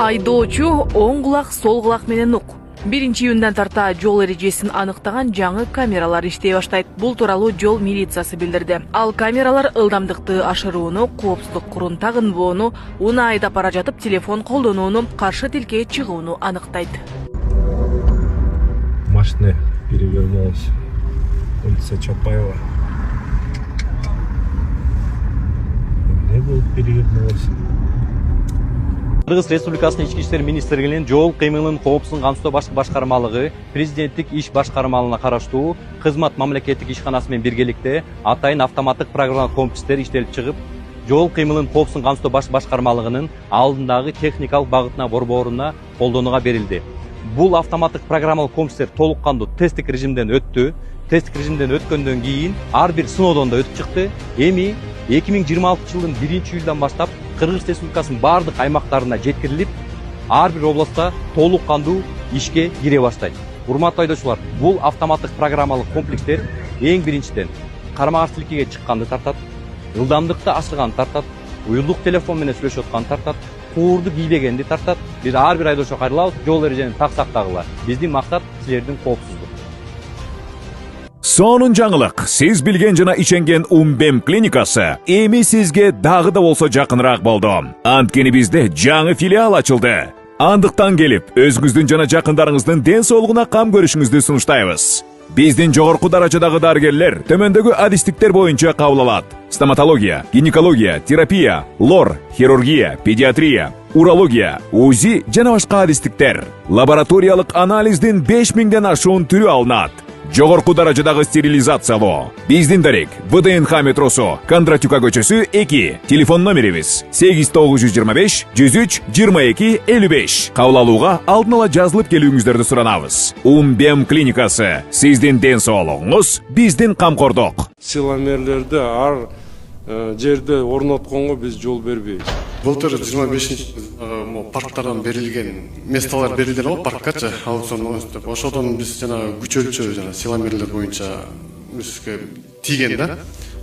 Айдоочу оң кулак, сол кулак менен ук. 1-июндан тарта жол эрежесин аныктаган жаңы камералар иштей баштайт. Бул тууралуу жол милициясы билдирди. Ал камералар ылдамдыкты ашырууну, коопсуздук курун тагынбоону, уна айдап бара жатып телефон колдонууну, каршы тилкеге чыгууну аныктайт. Машина перевернулась. Улица Чапаева. Не было перевернулась? Кыргыз Республикасынын Ички иштер министрлигинин жол кыймылын коопсуздугун камсыздоо башкармалыгы президенттик иш башкармалыгына караштуу кызмат мамлекеттик ишканасы менен биргеликте атайын автоматтык программалык комплекстер иштелип чыгып, жол кыймылын коопсуздугун камсыздоо башкармалыгынын алдындагы техникалык багытына борборуна колдонууга берилди. Бул автоматтык программалык комплекстер толук кандуу тесттик режимден өттү. Тесттик режимден өткөндөн кийин ар бир сыноодон да өтүп чыкты. Эми 2026 жылдын 1-июлдан баштап Кыргыз Республикасынын бардык аймактарына жеткирилип, ар бир областта толук кандуу ишке кире баштайт. Урматтуу айдоочулар, бул автоматтык программалык комплекстер эң биринчиден карама-каршы тилкеге чыкканды тартат, ылдамдыкты ашырганды тартат, уюлдук телефон менен сүйлөшүп атканды тартат, куурду кийбегенди тартат. Биз ар бир айдоочуга кайрылабыз, жол эрежени так сактагыла. Биздин максат силердин коопсуздук. Сонун жаңылык, сиз билген жана ишенген Умбем клиникасы эми сизге дагы да болсо жакыныраак болду. Анткени бизде жаңы филиал ачылды. Андыктан келип, өзүңүздүн жана жакындарыңыздын ден соолугуна кам көрүшүңүздү сунуштайбыз. Биздин жогорку даражадагы дарыгерлер төмөндөгү адистиктер боюнча кабыл алат. Стоматология, гинекология, терапия, лор, хирургия, педиатрия, урология, УЗИ жана башка адистиктер. Лабораториялык анализдин 5000ден ашуун түрү алынат. Жогорку даражадагы стерилизациялоо. Биздин дарек ВДНХ метросу, Кондратюка көчөсү 2. Телефон номерибиз 8925 103 22 55. Кабыл алууга алдын ала жазылып келүүңүздөрдү суранабыз. Умбем клиникасы. Сиздин ден соолугуңуз, биздин камкордук. Силамерлерди ар жерде орнотконго биз жол бербейбиз. Былтыр 25 парктардан берилген месталар берилди го парккачы аукцион өстүп. Ошодон биз жана күч өлчөө жана силамерлер боюнча бизге тийген да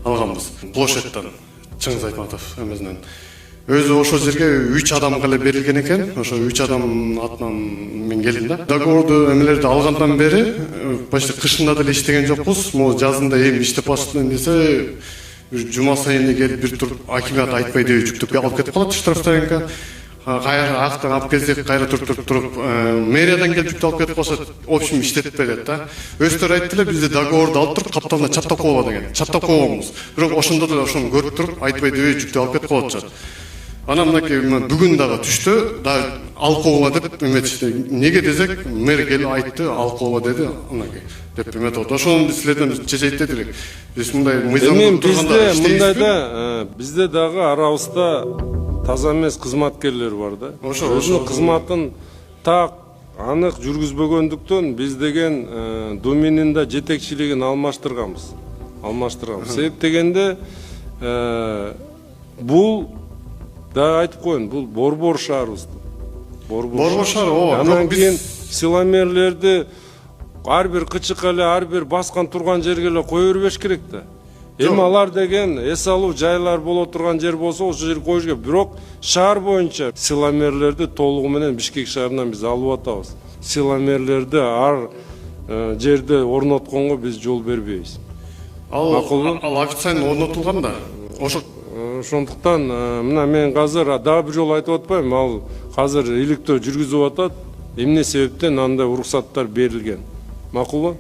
алганбыз. Площадьтан Чыңгыз Айтматов эмесинен. Өзү ошол жерге 3 адамга эле берилген экен. Ошо 3 адам атынан мен келдим да. Договорду эмелерди алгандан бери почти кышында деле иштеген жокпуз. Могу жазында эми иштеп баштадым десе жума сайын келип бир туруп акимат айтпай деп жүктөп алып кетип калат штрафтарынка. Кайра актан алып келсек кайра туруп мэриядан келип жүктөп алып кетип калса, в общем иштетип берет да. Өздөрү айтты эле бизде договорду алып туруп капталда чаптап коела деген. Чаптап койгонбуз. Бирок ошондо да ошону көрүп туруп айтпай деп жүктөп алып кетип калат. Анан мынакей бүгүн дагы түштө да алып койгула деп эметишти. Неге десек, мэр келип айтты, алып койгула деди, анакей деп эметип. Ошону силерден чечейт дедик. Биз мындай мыйзам турганда мындайда бизде дагы арабызда таза эмес кызматкерлер бар да. Өзүнүн кызматын так анык жүргүзбөгөндүктөн биз деген доменин да жетекчилигин алмаштырганбыз. Себеп дегенде бул да айтып коеюн, бул борбор шаарыбыз. Борбор шаар, анан кийин силамерлерди ар бир кычыкка эле, ар бир баскан турган жерге эле кое бербеш керек да. Эми алар деген эс алуу жайлар боло турган жер болсо, ошол жерге коюш керек. Бирок шаар боюнча силамерлерди толугу менен Бишкек шаарынан биз алып атабыз. Силамерлерди ар жерде орнотконго биз жол бербейбиз. Ал официально орнотулган да. Ошондуктан мына мен азыр дагы бир жолу айтып атпайм, ал азыр иликтөө жүргүзүп атат. Эмне себептен андай уруксаттар берилген? Макулбу?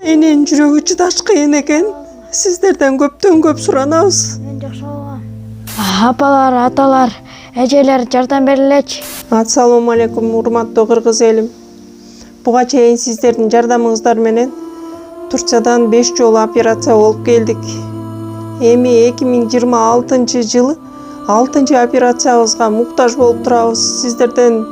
Эненин жүрөгү чыдаш кыйын экен. Сиздерден көптөн көп суранабыз. Мен жакшы болом. Апалар, аталар, эжелер жардам берилечи. Ассалому алейкум, урматтуу кыргыз элим. Буга чейин сиздердин жардамыңыздар менен Турциядан 5 жолу операция болуп келдик. Эми 2026 жылы 6-чы операциябызга муктаж болуп турабыз. Сиздерден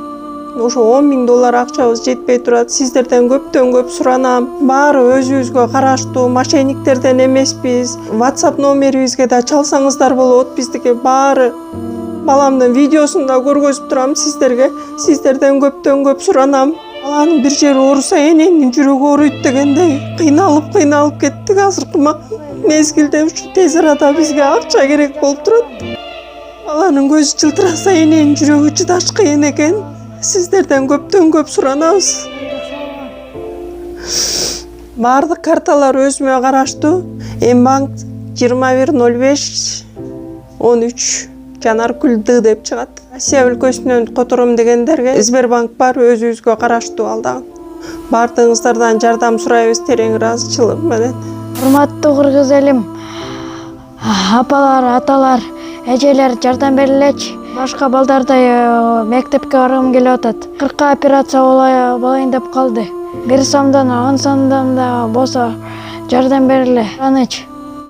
ошо $10,000 акчабыз жетпей турат. Сиздерден көптөн көп суранам. Баары өзүбүзгө караштуу, мошенниктерден эмеспиз. WhatsApp номерибизге да чалсаңыздар болот. Биздики баары баламдын видеосун да көргөзүп турам сиздерге. Сиздерден көптөн көп суранам. Баланын бир жери ооруса эненин жүрөгү ооруйт дегендей кыйналып кеттик. Азыркы мезгилде ушу тез арада бизге акча керек болуп турат. Баланын көзү жылтыраса эненин жүрөгү чыдаш кыйын экен. Сиздерден көптөн көп суранабыз. Бардык карталар өзүмө караштуу. Мбанк 210513 Жанаркүл Д деп чыгат. Россия өлкөсүнөн котором дегендерге Сбербанк бар, өзүбүзгө караштуу ал дагы. Бардыгыңыздардан жардам сурайбыз терең ыраазычылык менен. Урматтуу кыргыз элим, апалар, аталар, эжелер жардам берилечи. Башка балдардай мектепке баргым келип атат. 40 операция болайын деп калды. 1 сомдон 10 сомдон да болсо жардам бериле. Аныч.